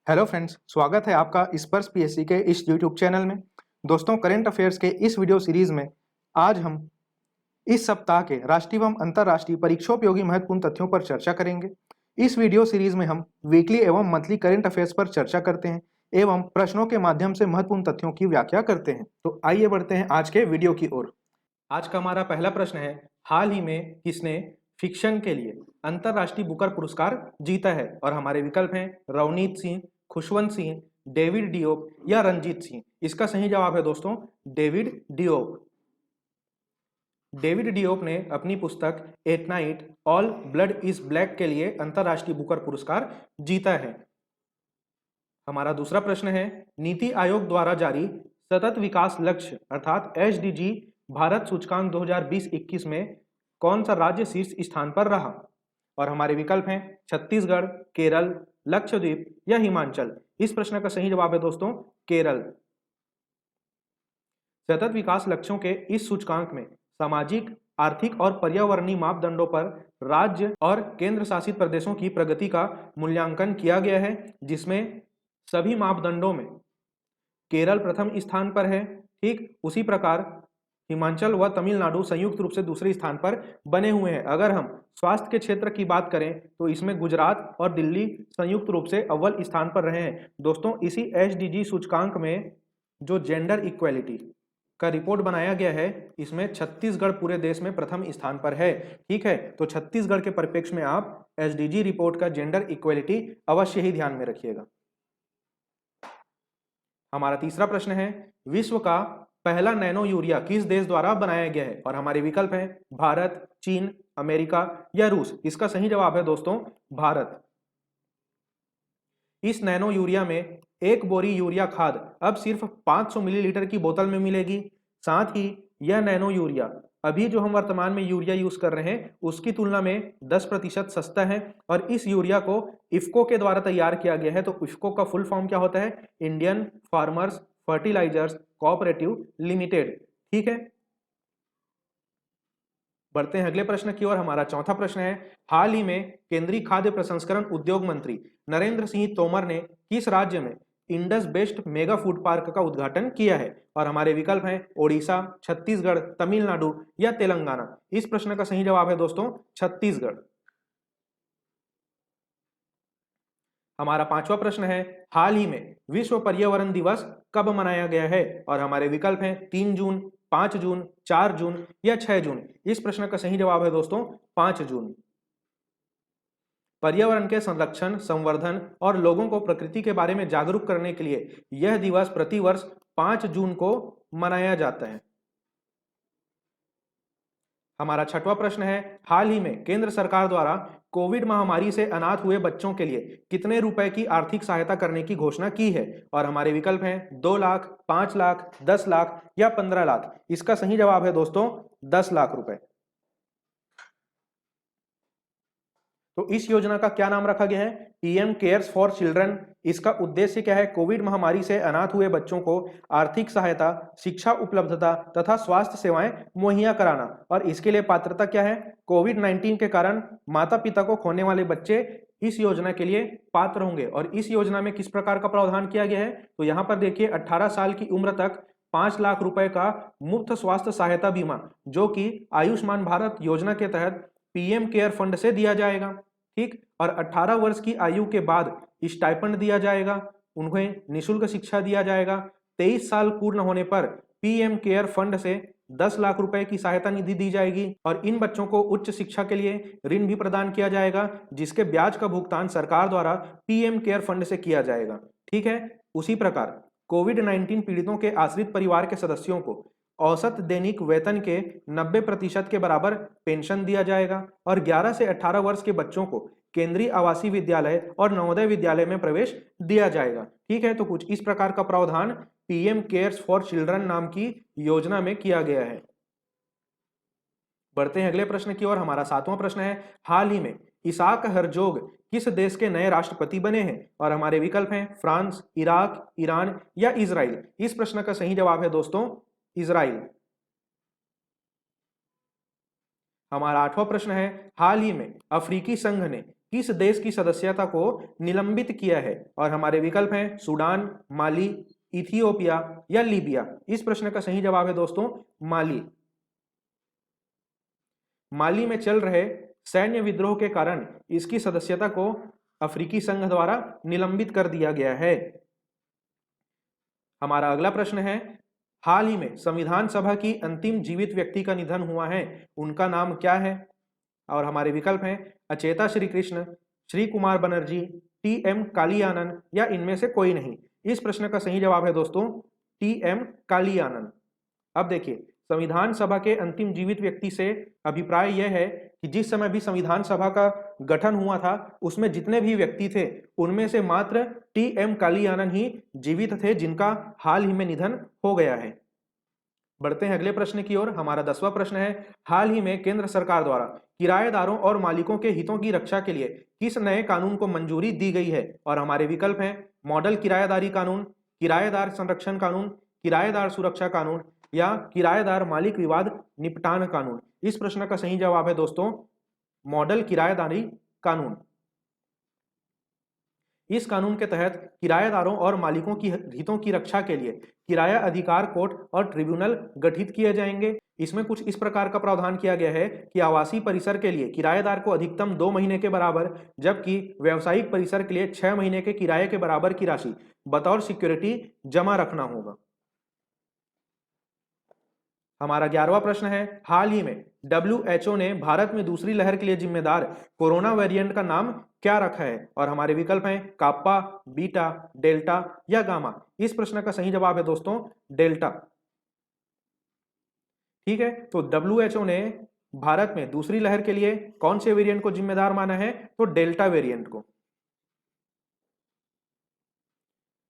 Hello friends, स्वागत है आपका स्पर्श पीएससी के इस यूट्यूब चैनल में। दोस्तों, करंट अफेयर्स के इस वीडियो सीरीज में आज हम इस सप्ताह के राष्ट्रीय एवं अंतर्राष्ट्रीय परीक्षोपयोगी महत्वपूर्ण तथ्यों पर चर्चा करेंगे। इस वीडियो सीरीज में हम वीकली एवं मंथली करंट अफेयर्स पर चर्चा करते हैं एवं प्रश्नों के माध्यम से महत्वपूर्ण तथ्यों की व्याख्या करते हैं। तो आइए बढ़ते हैं आज के वीडियो की ओर। आज का हमारा पहला प्रश्न है, हाल ही में किसने फिक्शन के लिए अंतर्राष्ट्रीय बुकर पुरस्कार जीता है? और हमारे विकल्प हैं रवनीत सिंह, खुशवंत सिंह, डेविड डियोप या रंजीत सिंह। इसका सही जवाब है दोस्तों डेविड डियोप। डेविड डियोप ने अपनी पुस्तक at night all blood is black के लिए अंतर्राष्ट्रीय बुकर पुरस्कार जीता है। हमारा दूसरा प्रश्न है, नीति आयोग द्वारा जारी सतत विकास लक्ष्य अर्थात एसडीजी भारत सूचकांक 2020-21 में कौन सा राज्य शीर्ष स्थान पर रहा? और हमारे विकल्प हैं छत्तीसगढ़, केरल, लक्षद्वीप या हिमाचल। इस प्रश्न का सही जवाब है दोस्तों केरल। सतत विकास लक्ष्यों के इस सूचकांक में सामाजिक, आर्थिक और पर्यावरणीय मापदंडों पर राज्य और केंद्र शासित प्रदेशों की प्रगति का मूल्यांकन किया गया है, जिसमें सभी मापदंडों में केरल प्रथम स्थान पर है। ठीक उसी प्रकार हिमाचल व तमिलनाडु संयुक्त रूप से दूसरे स्थान पर बने हुए हैं। अगर हम स्वास्थ्य के क्षेत्र की बात करें तो इसमें गुजरात और दिल्ली संयुक्त रूप से अव्वल स्थान पर रहे हैं। दोस्तों, इसी एसडीजी सूचकांक में जो जेंडर इक्वेलिटी का रिपोर्ट बनाया गया है, इसमें छत्तीसगढ़ पूरे देश में प्रथम स्थान पर है। ठीक है, तो छत्तीसगढ़ के परिप्रेक्ष्य में आप एसडीजी रिपोर्ट का जेंडर इक्वेलिटी अवश्य ही ध्यान में रखिएगा। हमारा तीसरा प्रश्न है, विश्व का पहला नैनो यूरिया किस देश द्वारा बनाया गया है? और हमारे विकल्प हैं भारत, चीन, अमेरिका या रूस। इसका सही जवाब है दोस्तों भारत। इस नैनो यूरिया में एक बोरी यूरिया खाद अब सिर्फ 500 मिलीलीटर की बोतल में मिलेगी। साथ ही यह नैनो यूरिया अभी जो हम वर्तमान में यूरिया यूज कर रहे हैं उसकी तुलना में 10% सस्ता है। और इस यूरिया को इफ्को के द्वारा तैयार किया गया है। तो इफ्को का फुल फॉर्म क्या होता है? Indian farmers fertilizers cooperative limited. ठीक है, बढ़ते हैं अगले प्रश्न की ओर। हमारा चौथा प्रश्न है, हाल ही में केंद्रीय खाद्य प्रसंस्करण उद्योग मंत्री नरेंद्र सिंह तोमर ने किस राज्य में Indus best mega food park का उद्घाटन किया है? और हमारे विकल्प हैं ओडिशा, छत्तीसगढ़, तमिलनाडु या तेलंगाना। इस प्रश्न का सही जवाब है दोस्तों छत्तीसगढ़। हमारा पांचवा प्रश्न है, हाल ही में विश्व पर्यावरण दिवस कब मनाया गया है? और हमारे विकल्प हैं 3 जून, 5 जून, 4 जून या 6 जून। इस प्रश्न का सही जवाब है दोस्तों 5 जून। पर्यावरण के संरक्षण, संवर्धन और लोगों को प्रकृति के बारे में जागरूक करने के लिए यह दिवस प्रतिवर्ष 5 जून को मनाया जाता है। हमारा छठवां प्रश्न है, हाल ही में केंद्र सरकार द्वारा कोविड महामारी से अनाथ हुए बच्चों के लिए कितने रुपए की आर्थिक सहायता करने की घोषणा की है? और हमारे विकल्प हैं 2 लाख, 5 लाख, 10 लाख या 15 लाख। इसका सही जवाब है दोस्तों 10 लाख रुपए। तो इस योजना का क्या नाम रखा गया है? PM cares for children. इसका उद्देश्य क्या है? कोविड महामारी से अनाथ हुए बच्चों को आर्थिक सहायता, शिक्षा उपलब्धता तथा स्वास्थ्य सेवाएं मुहैया कराना। और इसके लिए पात्रता क्या है? कोविड-19 के कारण माता पिता को खोने वाले बच्चे इस योजना के लिए पात्र होंगे। और इस योजना में किस प्रकार का प्रावधान किया गया है? तो यहाँ पर देखिए 18 साल की उम्र तक 5 लाख रुपए का मुफ्त स्वास्थ्य सहायता बीमा जो कि आयुष्मान भारत योजना के तहत पीएम केयर फंड से दिया जाएगा। ठीक, और 18 वर्ष की आयु के बाद स्टाइपेंड दिया जाएगा, उन्हें निःशुल्क शिक्षा दिया जाएगा। 23 साल पूर्ण होने पर पीएम केयर फंड से 10 लाख रुपए की सहायता निधि दी जाएगी। और इन बच्चों को उच्च शिक्षा के लिए ऋण भी प्रदान किया जाएगा, जिसके ब्याज का भुगतान सरकार द्वारा पीएम केयर फंड से किया जाएगा। ठीक है, उसी प्रकार कोविड-19 पीड़ितों के आश्रित परिवार के सदस्यों को औसत दैनिक वेतन के 90% के बराबर पेंशन दिया जाएगा। और 11 से 18 वर्ष के बच्चों को केंद्रीय आवासीय विद्यालय और नवोदय विद्यालय में प्रवेश दिया जाएगा। ठीक है, तो कुछ इस प्रकार का प्रावधान पीएम केयर्स फॉर चिल्ड्रन नाम की योजना में किया गया है। बढ़ते हैं अगले प्रश्न की ओर। हमारा सातवां प्रश्न है, हाल ही में इसाक हरजोग किस देश के नए राष्ट्रपति बने हैं? और हमारे विकल्प हैं फ्रांस, इराक, ईरान या इजराइल। इस प्रश्न का सही जवाब है दोस्तों इजराइल। हमारा आठवां प्रश्न है, हाल ही में अफ्रीकी संघ ने किस देश की सदस्यता को निलंबित किया है? और हमारे विकल्प हैं सूडान, माली, इथियोपिया या लीबिया। इस प्रश्न का सही जवाब है दोस्तों माली। माली में चल रहे सैन्य विद्रोह के कारण इसकी सदस्यता को अफ्रीकी संघ द्वारा निलंबित कर दिया गया है। हमारा अगला प्रश्न है, हाल ही में संविधान सभा की अंतिम जीवित व्यक्ति का निधन हुआ है, उनका नाम क्या है? और हमारे विकल्प हैं अचेता श्री कृष्ण, श्री कुमार बनर्जी, टी.एम. कालियानन या इनमें से कोई नहीं। इस प्रश्न का सही जवाब है दोस्तों टी.एम. कालियानन। अब देखिए, संविधान सभा के अंतिम जीवित व्यक्ति से अभिप्राय यह है कि जिस समय भी संविधान सभा का गठन हुआ था उसमें जितने भी व्यक्ति थे उनमें से मात्र टी.एम. कालियानन ही जीवित थे, जिनका हाल ही में निधन हो गया है। बढ़ते हैं अगले प्रश्न की ओर। हमारा 10वां प्रश्न है, हाल ही में केंद्र सरकार द्वारा किराएदारों और मालिकों के हितों की रक्षा के लिए किस नए कानून को मंजूरी दी गई है? और हमारे विकल्प हैं मॉडल किराएदारी कानून, किराएदार संरक्षण कानून, किराएदार सुरक्षा कानून या किराएदार मालिक विवाद निपटान कानून। इस प्रश्न का सही जवाब है दोस्तों मॉडल किराएदारी कानून। इस कानून के तहत किराएदारों और मालिकों की हितों की रक्षा के लिए किराया अधिकार कोर्ट और ट्रिब्यूनल गठित किए जाएंगे। इसमें कुछ इस प्रकार का प्रावधान किया गया है कि आवासीय परिसर के लिए किराएदार को अधिकतम 2 महीने के बराबर, जबकि व्यावसायिक परिसर के लिए 6 महीने के किराए के बराबर की राशि बतौर सिक्योरिटी जमा रखना होगा। हमारा 11वां प्रश्न है, हाल ही में WHO ने भारत में दूसरी लहर के लिए जिम्मेदार कोरोना वेरिएंट का नाम क्या रखा है? और हमारे विकल्प हैं काप्पा, बीटा, डेल्टा या गामा। इस प्रश्न का सही जवाब है दोस्तों डेल्टा। ठीक है, तो WHO ने भारत में दूसरी लहर के लिए कौन से वेरिएंट को जिम्मेदार माना है? तो डेल्टा वेरिएंट को।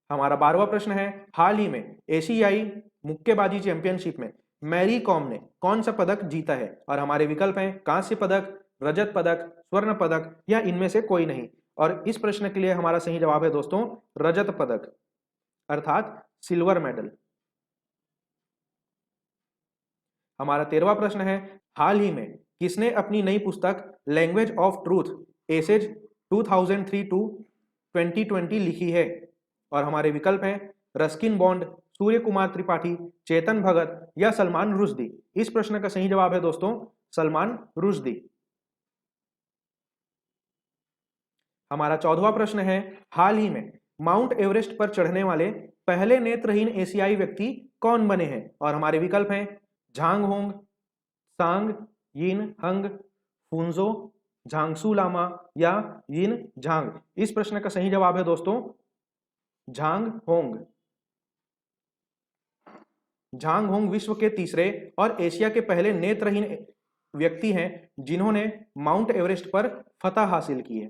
हमारा 12वां प्रश्न है, हाल ही में एशियाई मुक्केबाजी चैंपियनशिप में मैरी कॉम ने कौन सा पदक जीता है? और हमारे विकल्प हैं कांस्य पदक, रजत पदक, स्वर्ण पदक या इनमें से कोई नहीं। और इस प्रश्न के लिए हमारा सही जवाब है दोस्तों रजत पदक अर्थात सिल्वर मेडल। हमारा 13वां प्रश्न है, हाल ही में किसने अपनी नई पुस्तक language of truth essays 2003 to 2020 लिखी है? और हमारे विकल्प हैं रस्किन बॉन्ड, सूर्य कुमार त्रिपाठी, चेतन भगत या सलमान रुश्दी। इस प्रश्न का सही जवाब है दोस्तों सलमान रुश्दी। हमारा 14वां प्रश्न है, हाल ही में माउंट एवरेस्ट पर चढ़ने वाले पहले नेत्रहीन एशियाई व्यक्ति कौन बने हैं? और हमारे विकल्प हैं झांग होंग, सांग यिन हंग, फुंजो, झांगसू लामा या यिन झांग। इस प्रश्न का सही जवाब है दोस्तों झांग होंग। झांग होंग विश्व के तीसरे और एशिया के पहले नेत्रहीन व्यक्ति हैं जिन्होंने माउंट एवरेस्ट पर फतह हासिल की है।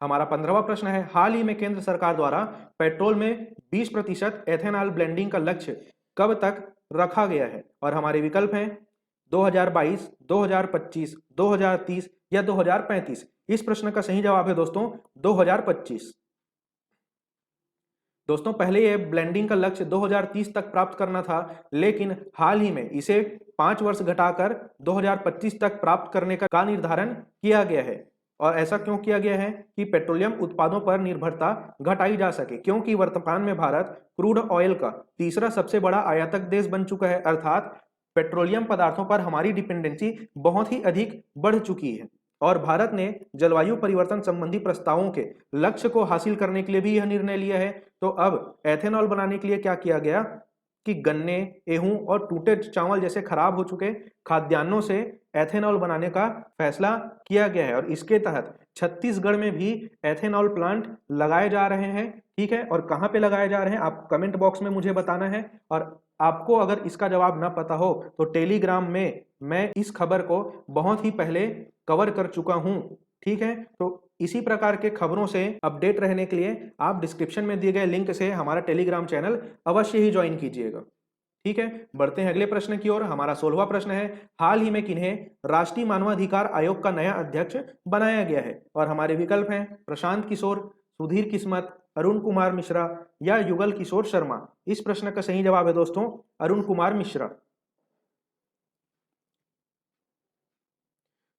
हमारा 15वां प्रश्न है, हाल ही में केंद्र सरकार द्वारा पेट्रोल में 20% एथेनॉल ब्लेंडिंग का लक्ष्य कब तक रखा गया है? और हमारे विकल्प हैं 2022, 2025, 2030 या 2035। इस प्रश्न का सही जवाब है दोस्तों 2025। दोस्तों पहले ये ब्लेंडिंग का लक्ष्य 2030 तक प्राप्त करना था, लेकिन हाल ही में इसे 5 वर्ष घटाकर 2025 तक प्राप्त करने का निर्धारण किया गया है। और ऐसा क्यों किया गया है कि पेट्रोलियम उत्पादों पर निर्भरता घटाई जा सके, क्योंकि वर्तमान में भारत क्रूड ऑयल का तीसरा सबसे बड़ा आयातक देश बन चुका है, अर्थात पेट्रोलियम पदार्थों पर हमारी डिपेंडेंसी बहुत ही अधिक बढ़ चुकी है। और भारत ने जलवायु परिवर्तन संबंधी प्रस्तावों के लक्ष्य को हासिल करने के लिए भी यह निर्णय लिया है। तो अब एथेनॉल बनाने के लिए क्या किया गया कि गन्ने, गेहूं और टूटे चावल जैसे खराब हो चुके खाद्यान्नों से एथेनॉल बनाने का फैसला किया गया है। और इसके तहत छत्तीसगढ़ में भी एथेनॉल प्लांट लगाए जा रहे हैं। ठीक है, और कहाँ पे लगाए जा रहे हैं आप कमेंट बॉक्स में मुझे बताना है। और आपको अगर इसका जवाब ना पता हो तो टेलीग्राम में मैं इस खबर को बहुत ही पहले कवर कर चुका हूं। ठीक है, तो इसी प्रकार के खबरों से अपडेट रहने के लिए आप डिस्क्रिप्शन में दिए गए लिंक से हमारा टेलीग्राम चैनल अवश्य ही ज्वाइन कीजिएगा। ठीक है, बढ़ते हैं अगले प्रश्न की ओर। हमारा 16वां प्रश्न है, हाल ही में किन्हें राष्ट्रीय मानवाधिकार आयोग का नया अध्यक्ष बनाया गया है? और हमारे विकल्प हैं प्रशांत किशोर, सुधीर किस्मत, अरुण कुमार मिश्रा या युगल किशोर शर्मा। इस प्रश्न का सही जवाब है दोस्तों अरुण कुमार मिश्रा।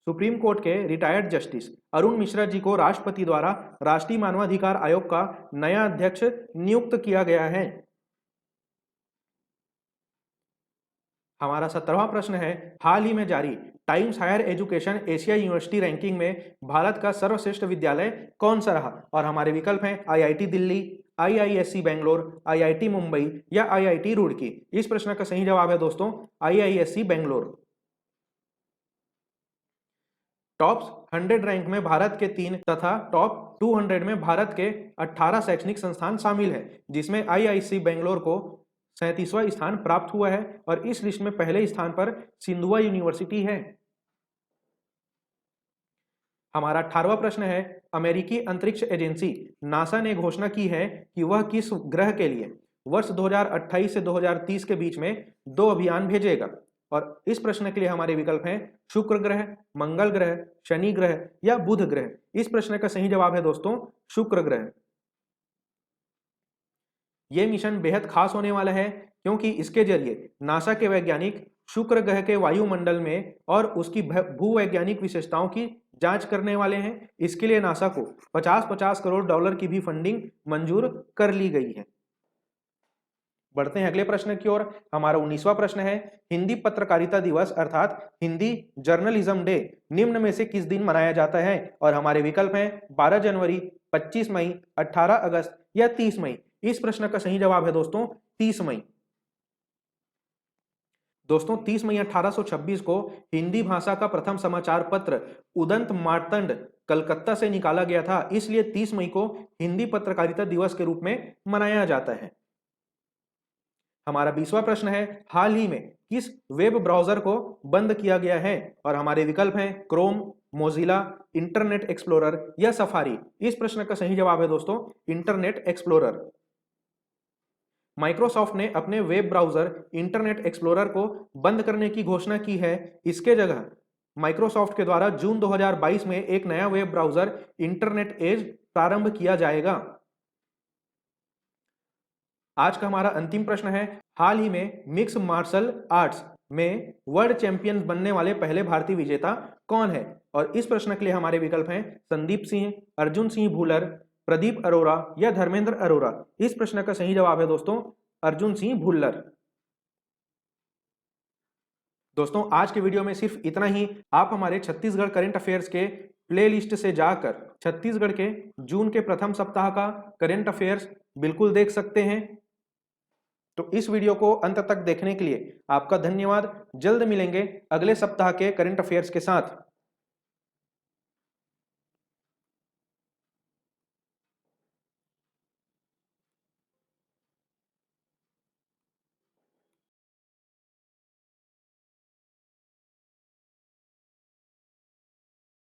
सुप्रीम कोर्ट के रिटायर्ड जस्टिस अरुण मिश्रा जी को राष्ट्रपति द्वारा राष्ट्रीय मानवाधिकार आयोग का नया अध्यक्ष नियुक्त किया गया है। हमारा 17वां प्रश्न है, हाल ही में जारी Times Higher Education Asia University ranking में भारत का सर्वश्रेष्ठ विद्यालय कौन सा रहा? और हमारे विकल्प हैं IIT Delhi, IISc Bangalore, IIT Mumbai या आईआईटी रुड़की। इस प्रश्न का सही जवाब है दोस्तों आईआईएससी बेंगलोर। टॉप 100 रैंक में भारत के 3 तथा टॉप 200 में भारत के 18 शैक्षणिक संस्थान शामिल है, जिसमें आईआईएससी बेंगलोर को 37वां स्थान प्राप्त हुआ है और इस लिस्ट में पहले स्थान पर सिंधुआ यूनिवर्सिटी है। हमारा 18वां प्रश्न है, अमेरिकी अंतरिक्ष एजेंसी नासा ने घोषणा की है कि वह किस ग्रह के लिए वर्ष 2028 से 2030 के बीच में 2 अभियान भेजेगा? और इस प्रश्न के लिए हमारे विकल्प हैं शुक्र ग्रह, मंगल ग्रह, शनि ग्रह या बुध ग्रह। इस प्रश्न का सही जवाब है दोस्तों शुक्र ग्रह। यह मिशन बेहद खास होने वाला है क्योंकि इसके जरिए नासा के वैज्ञानिक शुक्र ग्रह के वायुमंडल में और उसकी भूवैज्ञानिक विशेषताओं की जांच करने वाले हैं। इसके लिए नासा को 50-50 करोड़ डॉलर की भी फंडिंग मंजूर कर ली गई है। बढ़ते हैं अगले प्रश्न की ओर। हमारा 19वां प्रश्न है, हिंदी पत्रकारिता दिवस अर्थात हिंदी जर्नलिज्म डे निम्न में से किस दिन मनाया जाता है? और हमारे विकल्प हैं 12 जनवरी, 25 मई, 18 अगस्त या 30 मई। इस प्रश्न का सही जवाब है दोस्तों 30 मई। दोस्तों 30 मई 1826 को हिंदी भाषा का प्रथम समाचार पत्र उदंत मार्तंड कलकत्ता से निकाला गया था, इसलिए 30 मई को हिंदी पत्रकारिता दिवस के रूप में मनाया जाता है। हमारा 20वां प्रश्न है, हाल ही में किस वेब ब्राउजर को बंद किया गया है? और हमारे विकल्प हैं क्रोम, मोजिला, इंटरनेट एक्सप्लोरर या सफारी। इस प्रश्न का सही जवाब है दोस्तों इंटरनेट एक्सप्लोरर। माइक्रोसॉफ्ट ने अपने वेब ब्राउजर इंटरनेट एक्सप्लोरर को बंद करने की घोषणा की है। इसके जगह माइक्रोसॉफ्ट के द्वारा जून 2022 में एक नया वेब ब्राउजर इंटरनेट एज प्रारंभ किया जाएगा। आज का हमारा अंतिम प्रश्न है, हाल ही में मिक्स मार्शल आर्ट्स में वर्ल्ड चैंपियन बनने वाले पहले भारतीय विजेता कौन है? और इस प्रश्न के लिए हमारे विकल्प हैं संदीप सिंह, अर्जुन सिंह भूलर, प्रदीप अरोरा या धर्मेंद्र अरोरा। इस प्रश्न का सही जवाब है दोस्तों अर्जुन सिंह भुल्लर। दोस्तों आज के वीडियो में सिर्फ इतना ही। आप हमारे छत्तीसगढ़ करंट अफेयर्स के प्लेलिस्ट से जाकर छत्तीसगढ़ के जून के प्रथम सप्ताह का करंट अफेयर्स बिल्कुल देख सकते हैं। तो इस वीडियो को अंत तक देखने के लिए आपका धन्यवाद। जल्द मिलेंगे अगले सप्ताह के करंट अफेयर्स के साथ।